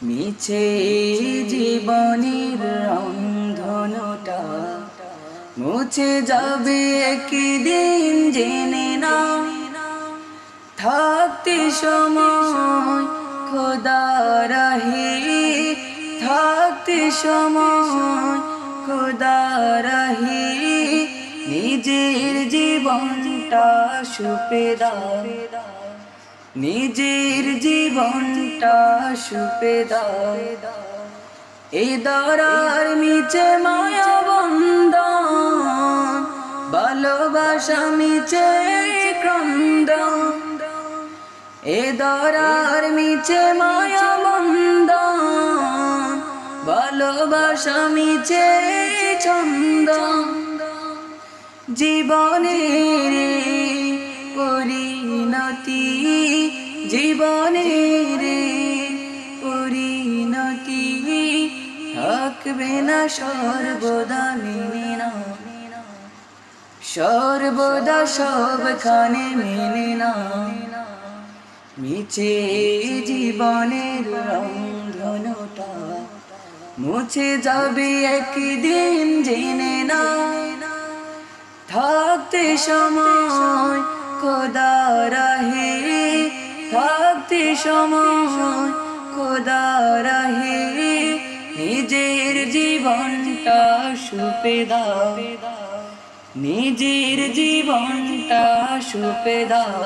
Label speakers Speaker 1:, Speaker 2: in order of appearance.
Speaker 1: মিছে জীবনের রন্ধনটা মুছে যাবে একদিন, জেনে না থাকতে সময় খোদা রাহে, থাকতে সময় খোদা রাহে। নিজের জীবনটা সুপে দাও, নিজের জীবনটা সুপে দাও। এই দরার মিছে মায়া বন্ধন, ভালোবাসা মিছে ক্রন্দন। এ দরার মিছে মায়া বন্ধন, ভালোবাসা মিছে ছন্দন। জীবনের পরিণতি, জীবনের পরিণতি থাকবে না সর্বদা মেনে না, সর্বদা সবখানে মেনে না। মিছে জীবনের রন্ধনটা মুছে যাবে একদিন, জেনে না থাকতে সময় খোদা রাহে, থাকতে সময় খোদা রাহে। নিজের জীবনটা সুপে দাও, নিজের জীবনটা সুপে দাও।